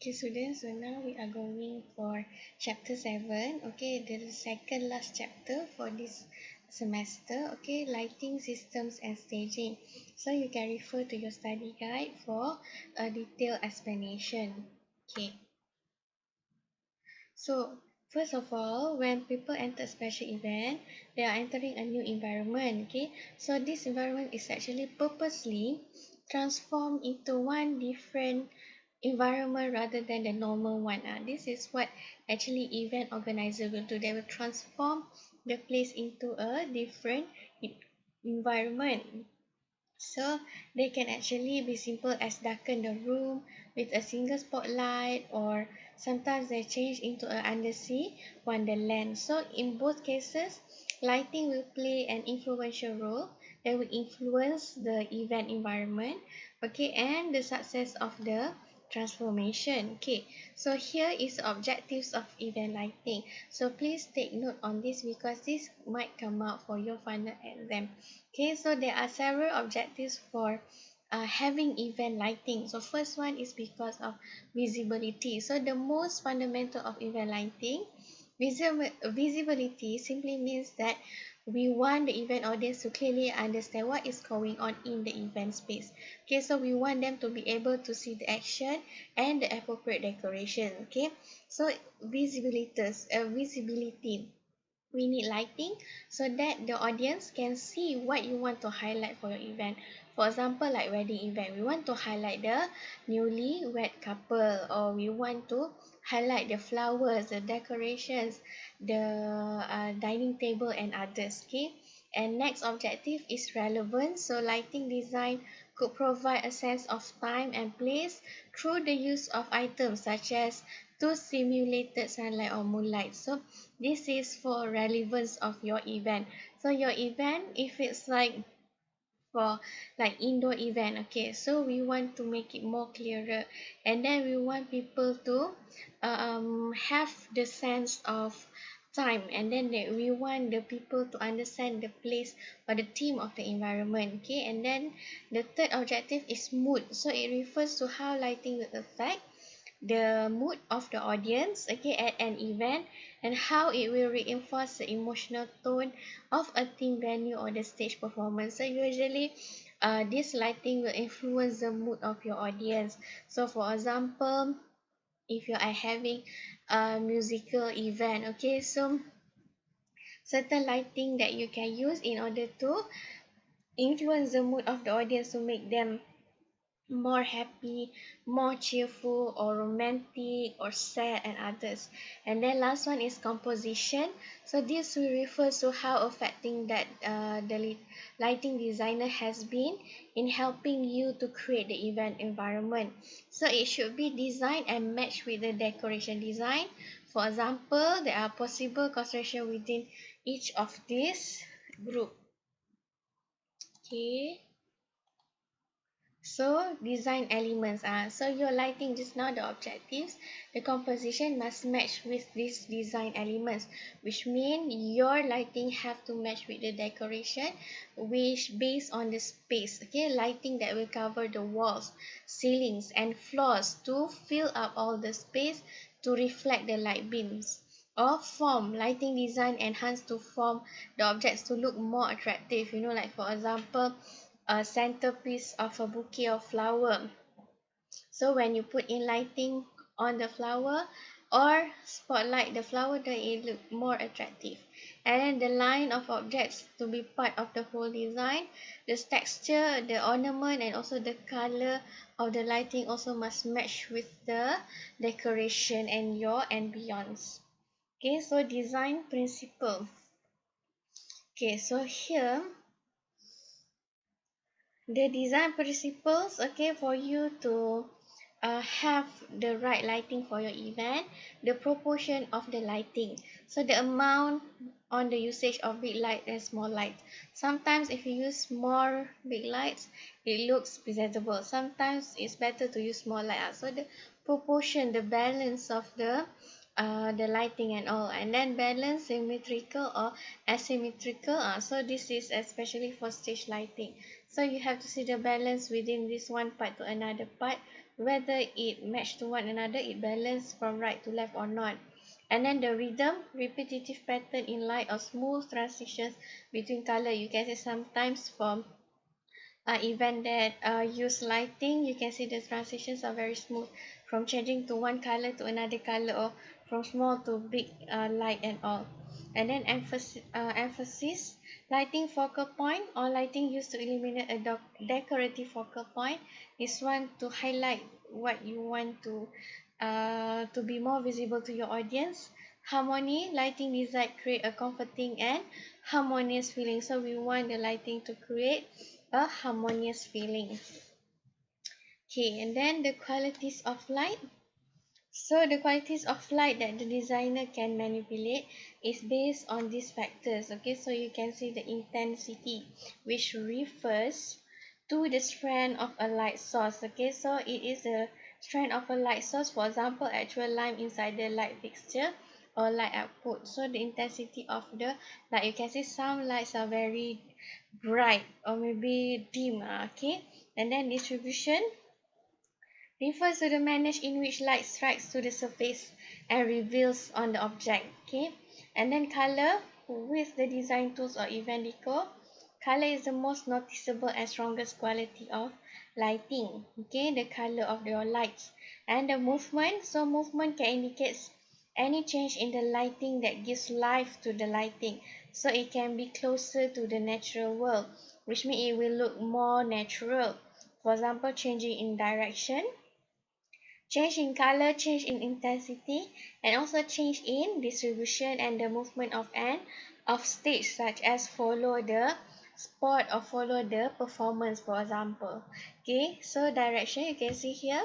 Okay, students, so now we are going for chapter 7. Okay, the second last chapter for this semester. Okay, lighting systems and staging. So you can refer to your study guide for a detailed explanation. Okay, so first of all, when people enter a special event, they are entering a new environment. Okay, so this environment is actually purposely transformed into one different environment rather than the normal one. This is what actually event organizer will do. They will transform the place into a different environment. So they can actually be simple as darken the room with a single spotlight, or sometimes they change into an undersea wonderland. So in both cases, lighting will play an influential role that will influence the event environment, okay, and the success of the transformation. Okay, so here is objectives of event lighting. So please take note on this because this might come out for your final exam. Okay, so there are several objectives for having event lighting. So first one is because of visibility. So the most fundamental of event lighting, visibility simply means that we want the event audience to clearly understand what is going on in the event space. Okay, so we want them to be able to see the action and the appropriate decoration. Okay, so visibility, we need lighting so that the audience can see what you want to highlight for your event. For example, like wedding event, we want to highlight the newly wed couple, or we want to highlight the flowers, the decorations, the dining table and others. Okay, and next objective is relevance. So lighting design could provide a sense of time and place through the use of items such as to simulated sunlight or moonlight. So this is for relevance of your event. So your event, if it's like for like indoor event, okay, so we want to make it more clearer, and then we want people to have the sense of time, and then we want the people to understand the place or the theme of the environment. Okay, and then the third objective is mood. So it refers to how lighting will affect the mood of the audience, okay, at an event, and how it will reinforce the emotional tone of a theme venue or the stage performance. So usually this lighting will influence the mood of your audience. So for example, if you are having a musical event, okay, so certain lighting that you can use in order to influence the mood of the audience to make them more happy, more cheerful, or romantic, or sad, and others. And then last one is composition. So this will refer to how affecting that the lighting designer has been in helping you to create the event environment. So it should be designed and matched with the decoration design. For example, there are possible concentration within each of these group. Okay. So design elements are, so your lighting just now the objectives, the composition must match with these design elements, which mean your lighting have to match with the decoration, which based on the space. Okay, lighting that will cover the walls, ceilings and floors to fill up all the space to reflect the light beams. Or form, lighting design enhanced to form the objects to look more attractive, like for example a centerpiece of a bouquet of flower. So when you put in lighting on the flower or spotlight the flower, then it look more attractive. And then the line of objects to be part of the whole design, the texture, the ornament, and also the color of the lighting also must match with the decoration and your ambience. Okay, so design principle. Okay, so here the design principles, okay, for you to have the right lighting for your event, the proportion of the lighting, so the amount on the usage of big light and small light. Sometimes if you use more big lights, it looks presentable. Sometimes it's better to use small light. So the proportion, the balance of the lighting and all, and then balance symmetrical or asymmetrical. So this is especially for stage lighting. So you have to see the balance within this one part to another part, whether it match to one another, it balance from right to left or not. And then the rhythm, repetitive pattern in light or smooth transitions between color. You can see sometimes for event that use lighting, you can see the transitions are very smooth from changing to one color to another color, or from small to big light and all. And then emphasis, lighting focal point or lighting used to illuminate a decorative focal point. This one to highlight what you want to be more visible to your audience. Harmony, lighting design create a comforting and harmonious feeling. So we want the lighting to create a harmonious feeling. Okay, and then the qualities of light. So the qualities of light that the designer can manipulate is based on these factors. Okay, so you can see the intensity, which refers to the strength of a light source. Okay, so it is the strength of a light source, for example, actual line inside the light fixture or light output. So the intensity of the light, you can see some lights are very bright or maybe dim. Okay, and then distribution refers to the manner in which light strikes to the surface and reveals on the object. Okay, and then color, with the design tools or event decor, color is the most noticeable and strongest quality of lighting. Okay, the color of your lights. And the movement, so movement can indicate any change in the lighting that gives life to the lighting, so it can be closer to the natural world, which means it will look more natural. For example, changing in direction, change in color, change in intensity, and also change in distribution and the movement of an of stage, such as follow the spot or follow the performance, for example. Okay, so direction, you can see here.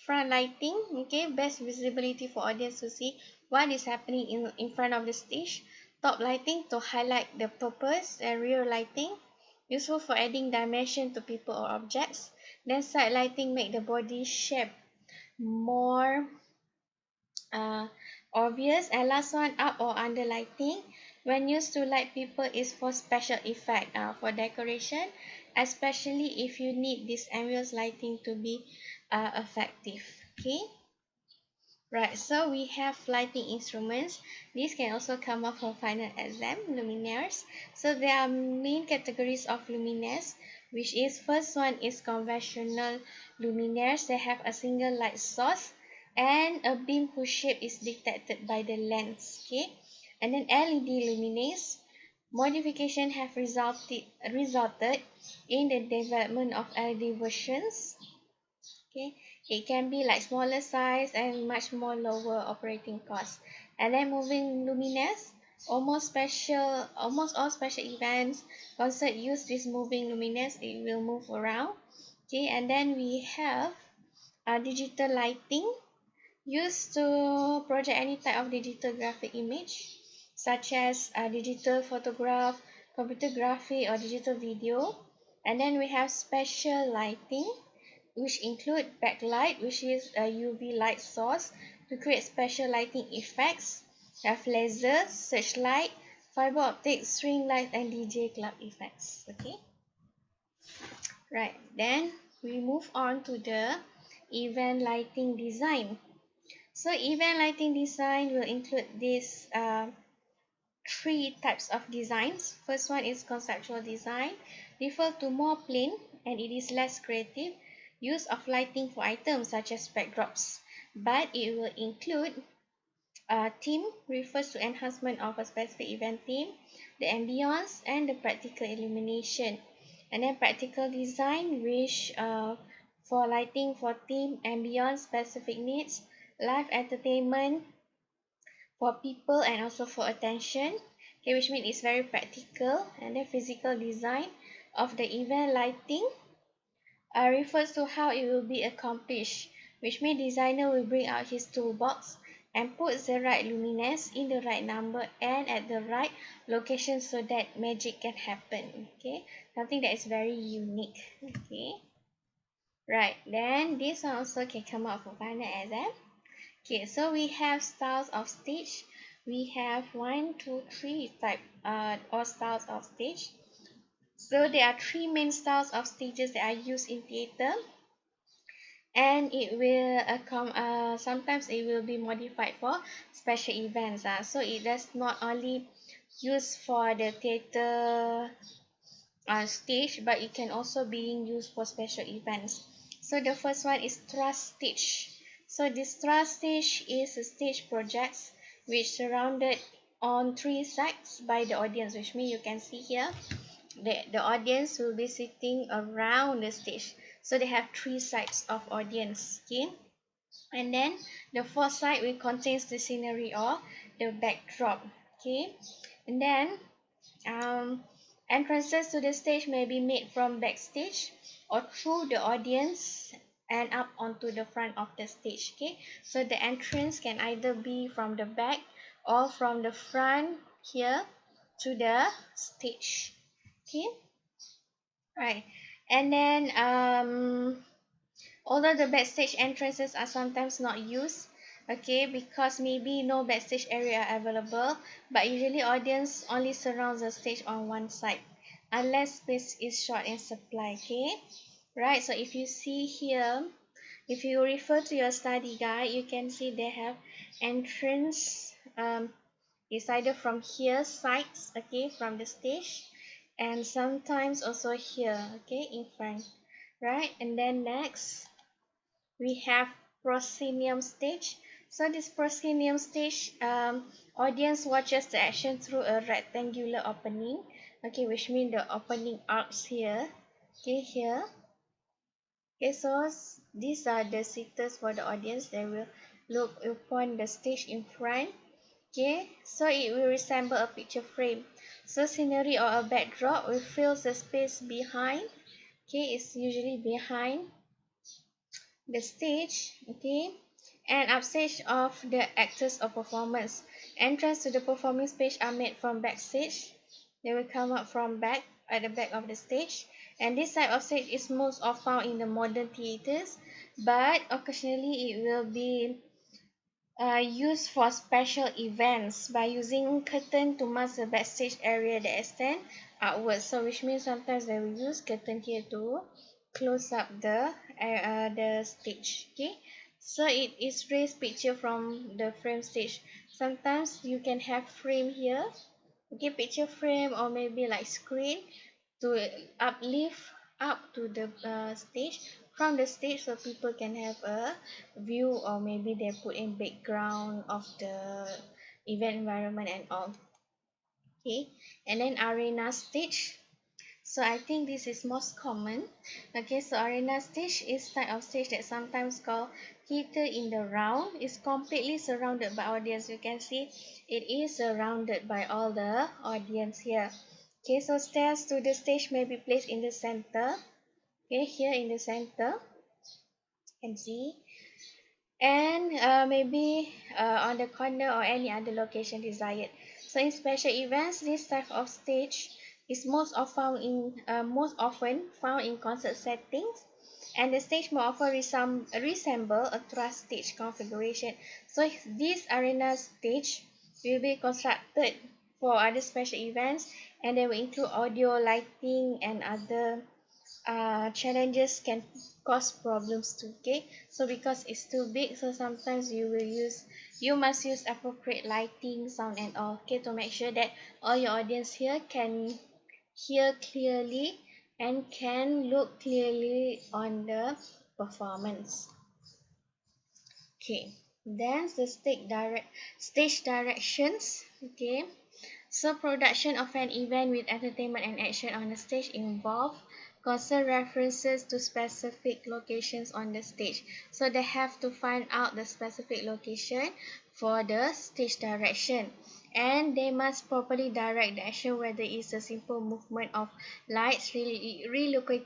Front lighting, okay, best visibility for audience to see what is happening in front of the stage. Top lighting to highlight the purpose, and rear lighting useful for adding dimension to people or objects. Then side lighting make the body shape more obvious. And last one, up or under lighting, when used to light people, is for special effect, for decoration, especially if you need this ambient lighting to be effective. Okay, right, so we have lighting instruments. These can also come up for final exam. Luminaires, so there are main categories of luminaires, which is, first one is conventional luminaires. They have a single light source and a beam whose shape is detected by the lens. Okay, and then LED luminaires, modification have resulted in the development of LED versions. Okay, it can be like smaller size and much more lower operating cost. And then moving luminaires, almost all special events, concert use this moving luminaires. It will move around. Okay, and then we have digital lighting, used to project any type of digital graphic image, such as digital photograph, computer graphic, or digital video. And then we have special lighting, which include backlight, which is a UV light source to create special lighting effects. We have lasers, searchlight, fiber optic, string light, and DJ club effects. Okay, right. Then we move on to the event lighting design. So event lighting design will include these three types of designs. First one is conceptual design, refer to more plain and it is less creative use of lighting for items such as backdrops, but it will include theme, refers to enhancement of a specific event theme, the ambience, and the practical illumination. And then practical design, which for lighting for theme, ambience, specific needs, live entertainment for people, and also for attention. Okay, which means it's very practical. And then physical design of the event lighting refers to how it will be accomplished, which means designer will bring out his toolbox and puts the right luminance in the right number and at the right location so that magic can happen. Okay, something that is very unique. Okay, right, then this one also can come out for final exam. Okay, so we have styles of stage. We have 1, 2, 3 type or styles of stage. So there are three main styles of stages that are used in theatre. and it will sometimes it will be modified for special events. So it does not only use for the theater stage, but it can also be used for special events. So the first one is thrust stage. So this thrust stage is a stage projects which surrounded on three sides by the audience, which means you can see here the audience will be sitting around the stage. So they have three sides of audience. Okay, and then the fourth side will contains the scenery or the backdrop. Okay, and then um, entrances to the stage may be made from backstage or through the audience and up onto the front of the stage. Okay, so the entrance can either be from the back or from the front here to the stage. Okay, right, and then although the backstage entrances are sometimes not used, okay, because maybe no backstage area available, but usually audience only surrounds the stage on one side unless space is short in supply. Okay, right, so if you see here, if you refer to your study guide, you can see they have entrance is either from here sides, okay, from the stage, and sometimes also here, okay, in front, right. And then next we have proscenium stage. So this proscenium stage, audience watches the action through a rectangular opening, okay, which means the opening arcs here, okay, here. Okay, so these are the sitters for the audience. They will look upon the stage in front. Okay, so it will resemble a picture frame. So scenery or a backdrop will fill the space behind. Okay, it's usually behind the stage. Okay, and upstage of the actors or performance. Entrance to the performing stage are made from backstage. They will come up from back at the back of the stage. And this type of stage is most often found in the modern theaters, but occasionally it will be used for special events by using curtain to mask the backstage area that extend outwards. So which means sometimes they will use curtain here to close up the stage. Okay, so it is raised picture from the frame stage. Sometimes you can have frame here, okay, picture frame or maybe like screen to uplift up to the stage, from the stage, so people can have a view, or maybe they put in background of the event environment and all. Okay, and then arena stage. So I think this is most common. Okay, so arena stage is type of stage that sometimes called theater in the round. It's completely surrounded by audience. You can see it is surrounded by all the audience here. Okay, so stairs to the stage may be placed in the center. Okay, here in the center, you can see, and maybe on the corner or any other location desired. So in special events, this type of stage is most often found in concert settings, and the stage more often resemble a truss stage configuration. So this arena stage will be constructed for other special events, and they will include audio, lighting, and other challenges can cause problems too. Okay, so because it's too big, so sometimes you must use appropriate lighting, sound, and all, okay, to make sure that all your audience here can hear clearly and can look clearly on the performance. Okay, then the stage directions. Okay, so production of an event with entertainment and action on the stage involve constant references to specific locations on the stage. So they have to find out the specific location for the stage direction. And they must properly direct the action, whether it's a simple movement of lights, relocating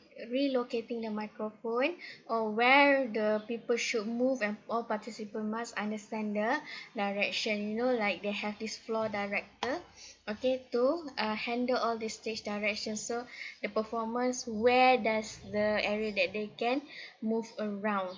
the microphone, or where the people should move, and all participants must understand the direction. You know, like they have this floor director, okay, to handle all the stage directions. So the performance, where does the area that they can move around.